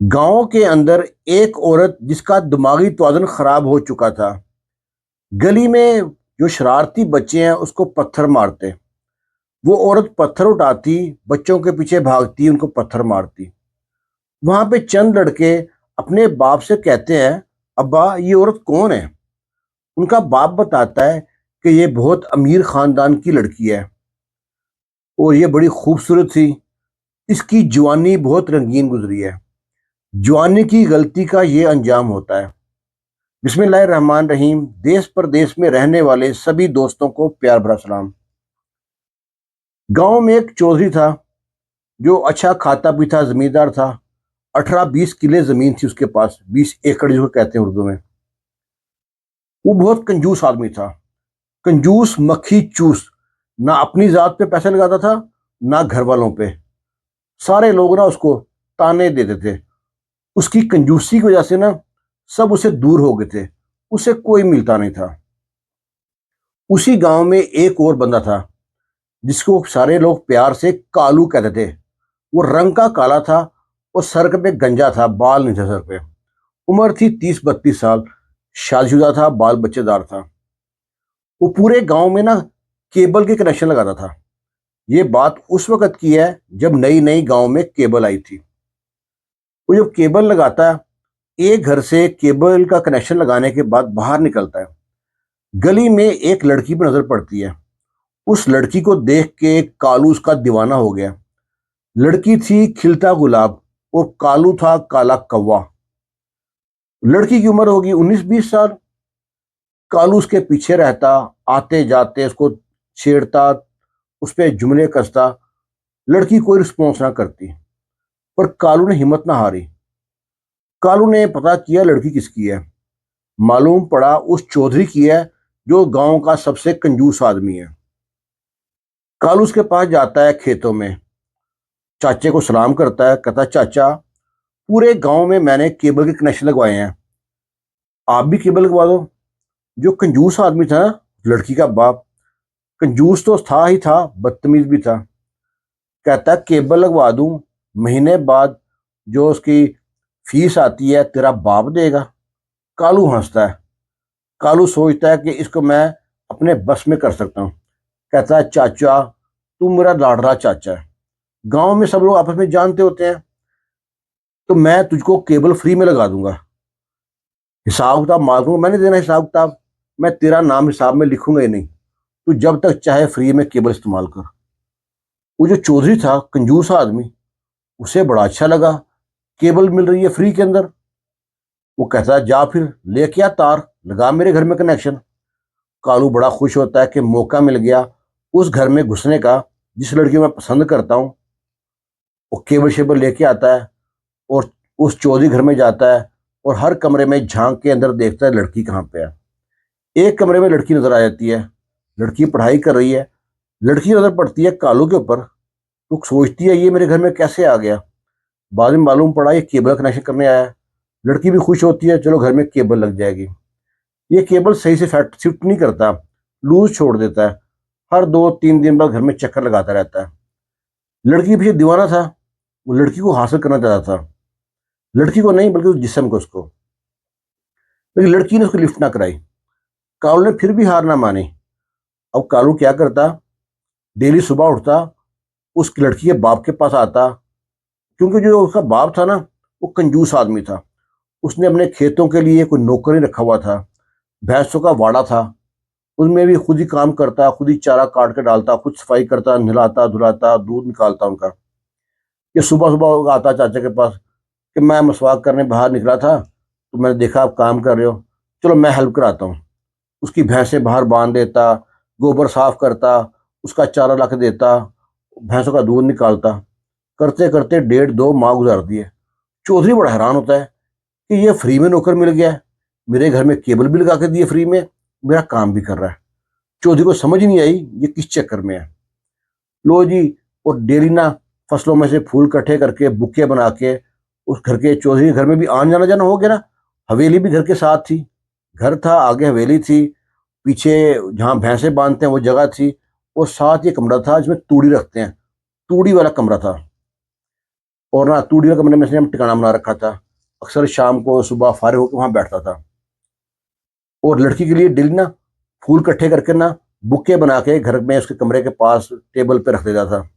गांव के अंदर एक औरत जिसका दिमागी तवाज़ुन खराब हो चुका था। गली में जो शरारती बच्चे हैं उसको पत्थर मारते। वो औरत पत्थर उठाती, बच्चों के पीछे भागती, उनको पत्थर मारती। वहां पे चंद लड़के अपने बाप से कहते हैं, अब्बा ये औरत कौन है? उनका बाप बताता है कि ये बहुत अमीर खानदान की लड़की है और ये बड़ी खूबसूरत थी। इसकी जवानी बहुत रंगीन गुजरी है। जवानी की गलती का ये अंजाम होता है। बिस्मिल्लाहिर्रहमानिर्रहीम। देश प्रदेश में रहने वाले सभी दोस्तों को प्यार भरा सलाम। गांव में एक चौधरी था जो अच्छा खाता पीता जमींदार था। 18-20 किले जमीन थी उसके पास, 20 एकड़ जिसको कहते हैं उर्दू में। वो बहुत कंजूस आदमी था। कंजूस मक्खी चूस। ना अपनी जात पे पैसे लगाता था, ना घर वालों पे। सारे लोग ना उसको ताने देते थे। उसकी कंजूसी की वजह से ना सब उसे दूर हो गए थे। उसे कोई मिलता नहीं था। उसी गांव में एक और बंदा था जिसको सारे लोग प्यार से कालू कहते थे। वो रंग का काला था और सर पे गंजा था, बाल नहीं थे सर पे। उम्र थी 30-32 साल। शादीशुदा था, बाल बच्चेदार था। वो पूरे गांव में ना केबल के कनेक्शन लगाता था। ये बात उस वक्त की है जब नई नई गांव में केबल आई थी। वो जब केबल लगाता है, एक घर से केबल का कनेक्शन लगाने के बाद बाहर निकलता है। गली में एक लड़की पर नजर पड़ती है। उस लड़की को देख के कालू उसका दीवाना हो गया। लड़की थी खिलता गुलाब और कालू था काला कौवा। लड़की की उम्र होगी 19-20 साल। कालू उसके पीछे रहता, आते जाते उसको छेड़ता, उस पर जुमले कसता। लड़की कोई रिस्पॉन्स ना करती, पर कालू ने हिम्मत ना हारी। कालू ने पता किया लड़की किसकी है। मालूम पड़ा उस चौधरी की है जो गांव का सबसे कंजूस आदमी है। कालू उसके पास जाता है खेतों में, चाचे को सलाम करता है, कहता है, चाचा, पूरे गांव में मैंने केबल के कनेक्शन लगवाए हैं, आप भी केबल लगवा दो। जो कंजूस आदमी था ना, लड़की का बाप, कंजूस तो था ही था, बदतमीज भी था। कहता है केबल लगवा दूं, महीने बाद जो उसकी फीस आती है तेरा बाप देगा। कालू हंसता है। कालू सोचता है कि इसको मैं अपने बस में कर सकता हूँ। कहता है, चाचा, तू मेरा लाडला चाचा है, गांव में सब लोग आपस में जानते होते हैं, तो मैं तुझको केबल फ्री में लगा दूंगा। हिसाब किताब मांगूंगा, मैंने देना हिसाब किताब, मैं तेरा नाम हिसाब में लिखूंगा ही नहीं। तू जब तक चाहे फ्री में केबल इस्तेमाल कर। वो जो चौधरी था, कंजूस आदमी, उसे बड़ा अच्छा लगा, केबल मिल रही है फ्री के अंदर। वो कहता है, जा फिर लेके आ तार, लगा मेरे घर में कनेक्शन। कालू बड़ा खुश होता है कि मौका मिल गया उस घर में घुसने का जिस लड़की को मैं पसंद करता हूँ। वो केबल शेबल लेके आता है और उस चौधरी घर में जाता है और हर कमरे में झांक के अंदर देखता है लड़की कहाँ पे है। एक कमरे में लड़की नजर आ जाती है। लड़की पढ़ाई कर रही है। लड़की नजर पड़ती है कालू के ऊपर। तो सोचती है, ये मेरे घर में कैसे आ गया? बाद में मालूम पड़ा ये केबल कनेक्शन करने आया है। लड़की भी खुश होती है, चलो घर में केबल लग जाएगी। ये केबल सही से शिफ्ट नहीं करता, लूज छोड़ देता है। हर 2-3 दिन बाद घर में चक्कर लगाता रहता है। लड़की पीछे दीवाना था। वो लड़की को हासिल करना चाहता था, लड़की को नहीं बल्कि उस जिस्म को, उसको। लेकिन लड़की ने उसको लिफ्ट ना कराई। कालू ने फिर भी हार ना मानी। अब कालू क्या करता, डेली सुबह उठता, उस लड़की के बाप के पास आता। क्योंकि जो उसका बाप था ना, वो कंजूस आदमी था। उसने अपने खेतों के लिए कोई नौकर नहीं रखा हुआ था। भैंसों का वाड़ा था, उसमें भी खुद ही काम करता, खुद ही चारा काट के डालता, खुद सफाई करता, नहलाता धुलाता, दूध निकालता उनका। ये सुबह सुबह आता चाचा के पास कि मैं मसवाक करने बाहर निकला था, तो मैंने देखा आप काम कर रहे हो, चलो मैं हेल्प कराता हूँ। उसकी भैंसें बाहर बांध देता, गोबर साफ करता, उसका चारा ला के देता, भैंसों का दूध निकालता। करते करते 1.5-2 माह गुजार दिए। चौधरी बड़ा हैरान होता है कि ये फ्री में नौकर मिल गया है, मेरे घर में केबल भी लगा के दिए फ्री में, मेरा काम भी कर रहा है। चौधरी को समझ नहीं आई ये किस चक्कर में है। लो जी, और डेली ना फसलों में से फूल इकट्ठे करके बुके बना के उस घर के, चौधरी के घर में भी आना जाना जाना हो गया ना। हवेली भी घर के साथ थी। घर था, आगे हवेली थी, पीछे जहाँ भैंसे बांधते हैं वो जगह थी, और साथ ये कमरा था जिसमें तूड़ी रखते हैं, तूड़ी वाला कमरा था। और ना तूड़ी वाले कमरे में इसने हम ठिकाना बना रखा था। अक्सर शाम को सुबह फारिग होकर वहां बैठता था और लड़की के लिए डेली ना फूल इकट्ठे करके ना बुके बना के घर में उसके कमरे के पास टेबल पे रख देता था।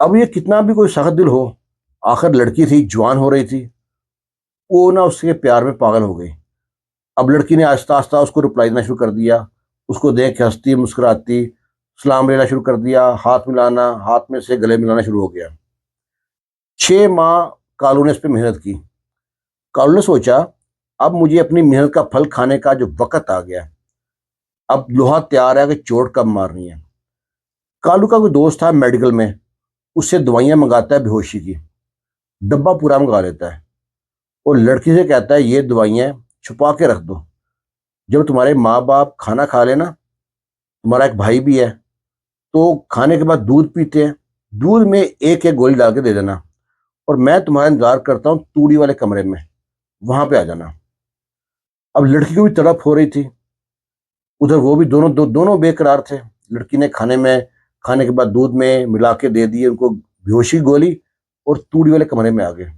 अब ये कितना भी कोई सख्त दिल हो, आखिर लड़की थी, जवान हो रही थी, वो ना उसके प्यार में पागल हो गई। अब लड़की ने आहिस्ता आहिस्ता उसको रिप्लाई देना शुरू कर दिया, उसको देख के हंसती मुस्कुराती सलाम लेना शुरू कर दिया, हाथ मिलाना, हाथ में से गले मिलाना शुरू हो गया। 6 माह कालू ने इस पर मेहनत की। कालू ने सोचा अब मुझे अपनी मेहनत का फल खाने का जो वक्त आ गया, अब लोहा तैयार है कि चोट कब मारनी है। कालू का कोई दोस्त था मेडिकल में, उससे दवाइयां मंगाता है बेहोशी की, डब्बा पूरा मंगा लेता है और लड़की से कहता है ये दवाइयां छुपा के रख दो, जब तुम्हारे माँ बाप खाना खा लेना, तुम्हारा एक भाई भी है, तो खाने के बाद दूध पीते हैं, दूध में एक एक गोली डाल के दे देना और मैं तुम्हारा इंतजार करता हूँ तूड़ी वाले कमरे में, वहां पे आ जाना। अब लड़की को भी तड़प हो रही थी, उधर वो भी, दोनों बेकरार थे। लड़की ने खाने के बाद दूध में मिला के दे दिए उनको बेहोशी की गोली और तूड़ी वाले कमरे में आ गए।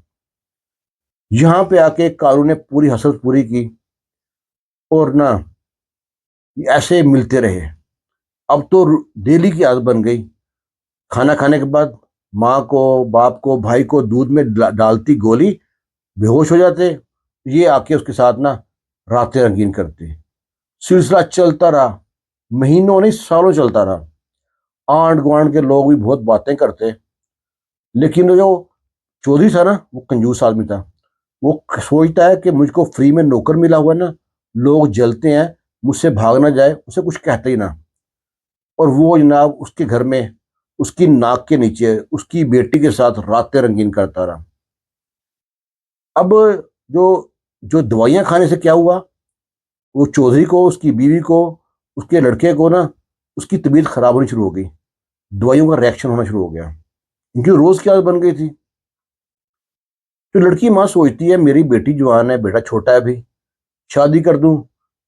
यहाँ पे आके कालू ने पूरी हसरत पूरी की और ना ऐसे मिलते रहे। अब तो डेली की आदत बन गई, खाना खाने के बाद माँ को, बाप को, भाई को दूध में डालती गोली, बेहोश हो जाते, ये आके उसके साथ ना रातें रंगीन करते। सिलसिला चलता रहा, महीनों नहीं सालों चलता रहा। आंढ गुआंढ के लोग भी बहुत बातें करते, लेकिन जो चौधरी था ना, वो कंजूस आदमी था। वो सोचता है कि मुझको फ्री में नौकर मिला हुआ है ना, लोग जलते हैं, मुझसे भाग ना जाए, उसे कुछ कहते ही ना। और वो जनाब उसके घर में, उसकी नाक के नीचे उसकी बेटी के साथ रातें रंगीन करता रहा। अब जो जो दवाइयां खाने से क्या हुआ, वो चौधरी को, उसकी बीवी को, उसके लड़के को ना, उसकी तबीयत खराब होनी शुरू हो गई, दवाइयों का रिएक्शन होना शुरू हो गया, क्योंकि रोज की आदत बन गई थी। तो लड़की माँ सोचती है मेरी बेटी जवान है, बेटा छोटा है, अभी शादी कर दूं,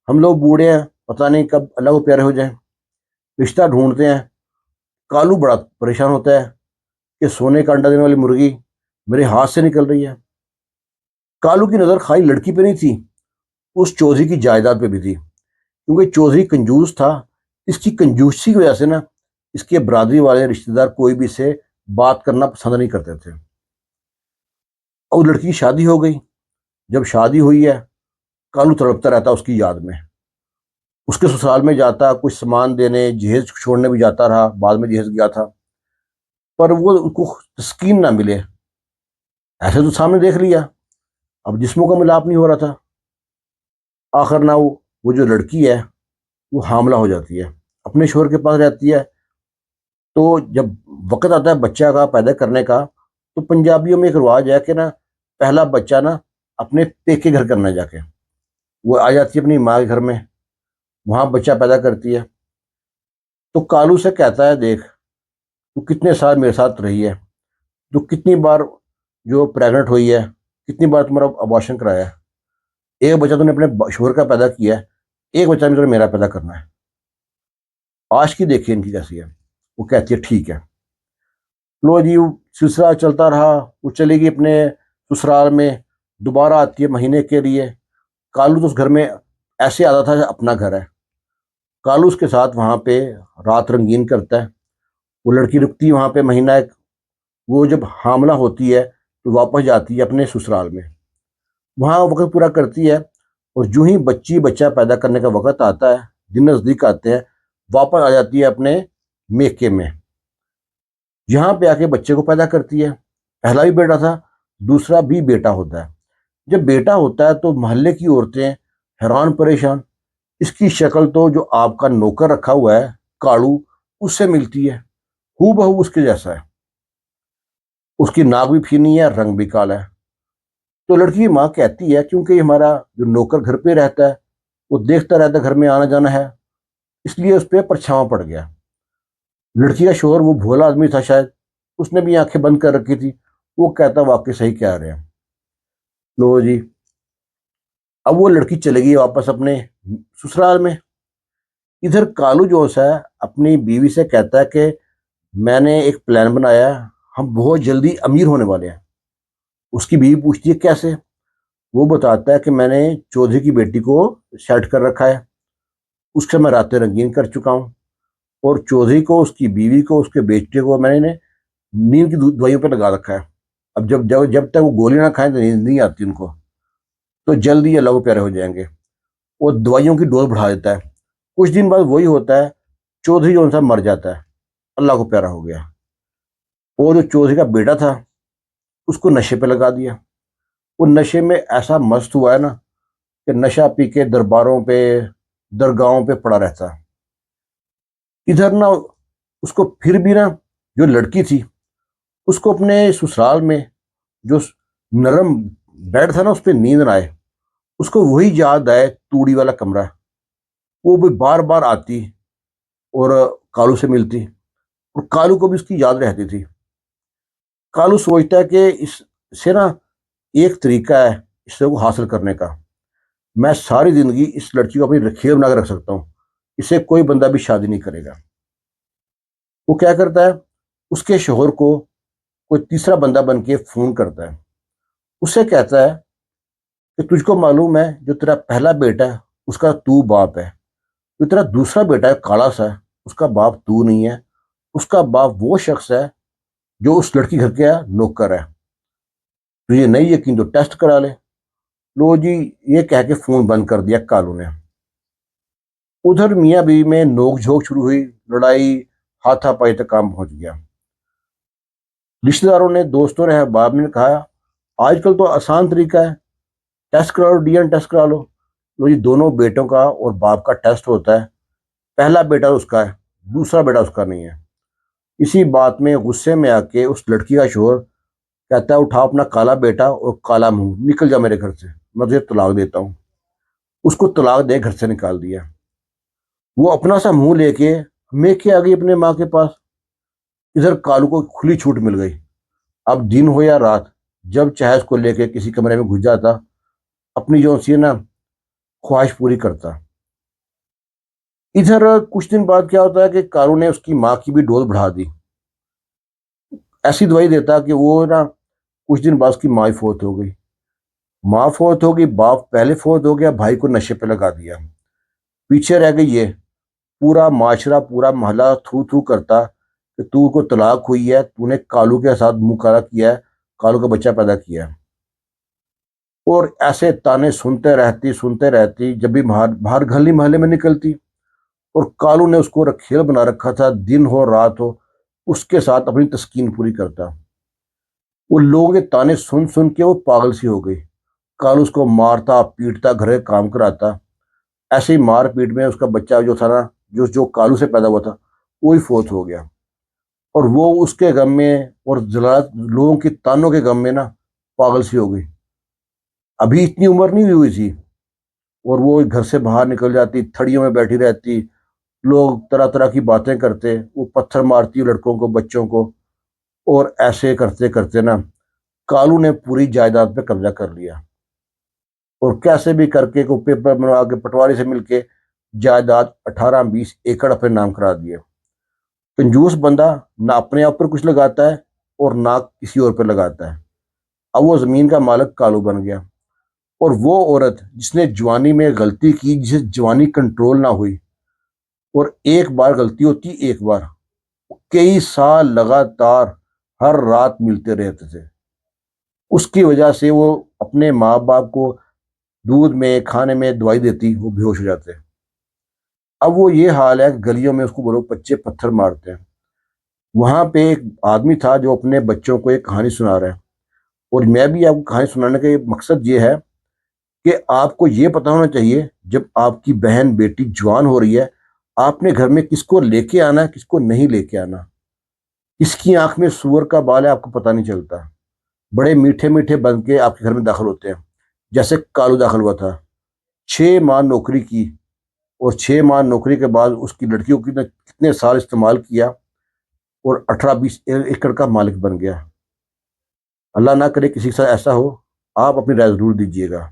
हम लोग बूढ़े हैं, पता नहीं कब अल्लाह को प्यारे हो जाए। रिश्ता ढूंढते हैं। कालू बड़ा परेशान होता है कि सोने का अंडा देने वाली मुर्गी मेरे हाथ से निकल रही है। कालू की नजर खाली लड़की पे नहीं थी, उस चौधरी की जायदाद पे भी थी, क्योंकि चौधरी कंजूस था। इसकी कंजूसी की वजह से ना इसके बरादरी वाले रिश्तेदार कोई भी इसे बात करना पसंद नहीं करते थे। और लड़की की शादी हो गई। जब शादी हुई है, कालू तड़पता रहता उसकी याद में। उसके ससुराल में जाता, कुछ सामान देने, जहेज छोड़ने भी जाता रहा, बाद में जहेज गया था, पर वो उनको तस्कीन ना मिले। ऐसे तो सामने देख लिया, अब जिस्मों का मिलाप नहीं हो रहा था। आखिर ना वो जो लड़की है, वो हामला हो जाती है, अपने शोहर के पास रहती है। तो जब वक्त आता है बच्चा का पैदा करने का, तो पंजाबियों में एक रिवाज है कि ना पहला बच्चा ना अपने पेके घर करना है जाके। वो आ जाती है अपनी माँ के घर में, वहां बच्चा पैदा करती है। तो कालू से कहता है देख, तू कितने साल मेरे साथ रही है, तू कितनी बार जो प्रेग्नेंट हुई है, कितनी बार तुम्हारा अबॉर्शन कराया है, एक बच्चा तूने अपने शोहर का पैदा किया है, एक बच्चा भी तुमने मेरा पैदा करना है। आज की देखिए इनकी कैसी है। वो कहती है ठीक है। लो जी, वो सिलसिला चलता रहा। वो चलेगी अपने ससुराल में, दोबारा आती है महीने के लिए। कालू तो उस घर में ऐसे आता था जैसे अपना घर है। कालू उसके साथ वहां पे रात रंगीन करता है। वो लड़की रुकती है वहां पे महीना एक। वो जब हामला होती है तो वापस जाती है अपने ससुराल में, वहां वक्त पूरा करती है। और जो ही बच्ची बच्चा पैदा करने का वक्त आता है, दिन नजदीक आते हैं, वापस आ जाती है अपने मेके में। यहाँ पे आके बच्चे को पैदा करती है। पहला भी बेटा था, दूसरा भी बेटा होता है। जब बेटा होता है तो मोहल्ले की औरतें हैरान परेशान, इसकी शक्ल तो जो आपका नौकर रखा हुआ है कालू, उससे मिलती है, हूबहू बहू उसके जैसा है। उसकी नाक भी फीनी है, रंग भी काला है। तो लड़की की माँ कहती है क्योंकि हमारा जो नौकर घर पे रहता है, वो देखता रहता है घर में आना जाना है, इसलिए उस पर परछावां पड़ गया। लड़की का शोहर वो भोला आदमी था शायद, उसने भी आंखें बंद कर रखी थी। वो कहता वाकई सही कह रहे हैं। लो जी, अब वो लड़की चले गई वापस अपने ससुराल में। इधर कालू जो है अपनी बीवी से कहता है कि मैंने एक प्लान बनाया है, हम बहुत जल्दी अमीर होने वाले हैं। उसकी बीवी पूछती है कैसे? वो बताता है कि मैंने चौधरी की बेटी को सेट कर रखा है, उससे मैं रातें रंगीन कर चुका हूँ, और चौधरी को, उसकी बीवी को, उसके बेटे को मैंने नींद की दवाइयों पर लगा रखा है। अब जब जब जब तक वो गोली ना खाएं तो नींद नहीं आती उनको, तो जल्दी ये अल्लाह को प्यारे हो जाएंगे। वो दवाइयों की डोज बढ़ा देता है। कुछ दिन बाद वही होता है, चौधरी जो सा मर जाता है, अल्लाह को प्यारा हो गया। और जो चौधरी का बेटा था, उसको नशे पे लगा दिया। वो नशे में ऐसा मस्त हुआ है ना कि नशा पी के दरबारों पे, दरगाहों पे पड़ा रहता है। इधर ना उसको फिर भी ना, जो लड़की थी, उसको अपने ससुराल में जो नरम बेड था ना, उस पर नींद ना आए। उसको वही याद आए, तूड़ी वाला कमरा। वो भी बार बार आती और कालू से मिलती, और कालू को भी उसकी याद रहती थी। कालू सोचता है कि इससे ना एक तरीका है इससे को हासिल करने का। मैं सारी जिंदगी इस लड़की को अपनी रखियल बना के रख सकता हूँ, इससे कोई बंदा भी शादी नहीं करेगा। वो क्या करता है, उसके शोहर को कोई तीसरा बंदा बन के फोन करता है। उससे कहता है कि तुझको मालूम है, जो तेरा पहला बेटा है उसका तू बाप है, जो तेरा दूसरा बेटा है काला सा है, उसका बाप तू नहीं है, उसका बाप वो शख्स है जो उस लड़की घर का नौकर है। तुझे नहीं यकीन तो टेस्ट करा ले। लो जी, ये कह के फोन बंद कर दिया कालू ने। उधर मियाँ बीवी में नोक झोंक शुरू हुई, लड़ाई हाथापाई तक काम पहुंच गया। रिश्तेदारों ने, दोस्तों ने, अहबाब ने कहा आजकल तो आसान तरीका है, टेस्ट करा लो, डीएनए टेस्ट करा लो। लो जी, दोनों बेटों का और बाप का टेस्ट होता है। पहला बेटा उसका है, दूसरा बेटा उसका नहीं है। इसी बात में गुस्से में आके उस लड़की का शोहर कहता है उठा अपना काला बेटा और काला मुंह, निकल जा मेरे घर से, मैं तुझे तलाक देता हूँ। उसको तलाक दे घर से निकाल दिया। वो अपना सा मुंह लेके मेके आ गई अपने माँ के पास। इधर कालू को खुली छूट मिल गई। अब दिन हो या रात, जब चाहे उसको लेके किसी कमरे में घुस जाता, अपनी जो सी है ना ख्वाहिश पूरी करता। इधर कुछ दिन बाद क्या होता है कि कालू ने उसकी माँ की भी डोज बढ़ा दी। ऐसी दवाई देता कि वो ना कुछ दिन बाद उसकी माँ ही फोत हो गई। माँ फोत हो गई, बाप पहले फोत हो गया, भाई को नशे पे लगा दिया। पीछे रह गई ये। पूरा माशरा, पूरा मोहल्ला थू थू करता कि तू को तलाक हुई है, तूने कालू के साथ मुंह काला किया है, कालू का बच्चा पैदा किया है। और ऐसे ताने सुनते रहती जब भी बाहर बाहर गली मोहल्ले में निकलती। और कालू ने उसको रखेल बना रखा था, दिन हो रात हो उसके साथ अपनी तस्कीन पूरी करता। वो लोगों के ताने सुन सुन के वो पागल सी हो गई। कालू उसको मारता पीटता, घर के काम कराता। ऐसे ही मार पीट में उसका बच्चा जो था ना, जो जो कालू से पैदा हुआ था, वो ही फोत हो गया। और वो उसके गम में और जला लोगों की तानों के गम में ना पागल सी हो गई। अभी इतनी उम्र नहीं हुई थी, और वो घर से बाहर निकल जाती, थड़ियों में बैठी रहती। लोग तरह तरह की बातें करते, वो पत्थर मारती लड़कों को, बच्चों को। और ऐसे करते करते ना कालू ने पूरी जायदाद पे कब्जा कर लिया। और कैसे भी करके को पेपर बनवा के पटवारी से मिलके जायदाद 18-20 एकड़ अपने नाम करा दिए। कंजूस बंदा ना अपने आप पर कुछ लगाता है और ना किसी और पर लगाता है। अब वो जमीन का मालिक कालू बन गया। और वो औरत जिसने जवानी में गलती की, जिसे जवानी कंट्रोल ना हुई, और एक बार गलती होती, एक बार, कई साल लगातार हर रात मिलते रहते थे। उसकी वजह से वो अपने माँ बाप को दूध में, खाने में दवाई देती, वो बेहोश हो जाते। अब वो ये हाल है, गलियों में उसको बोलो बच्चे पत्थर मारते हैं। वहां पे एक आदमी था जो अपने बच्चों को एक कहानी सुना रहा है। और मैं भी आपको कहानी सुनाने का मकसद ये है कि आपको ये पता होना चाहिए, जब आपकी बहन बेटी जवान हो रही है, आपने घर में किसको लेके आना है, किसको नहीं लेके आना। किसकी आंख में सूअर का बाल है आपको पता नहीं चलता। बड़े मीठे मीठे बन के आपके घर में दाखिल होते हैं, जैसे कालू दाखिल हुआ था। 6 माह नौकरी की, और 6 माह नौकरी के बाद उसकी लड़कियों की ने कितने साल इस्तेमाल किया, और 18-20 एकड़ का मालिक बन गया। अल्लाह ना करे किसी के साथ ऐसा हो। आप अपनी राय जरूर दीजिएगा।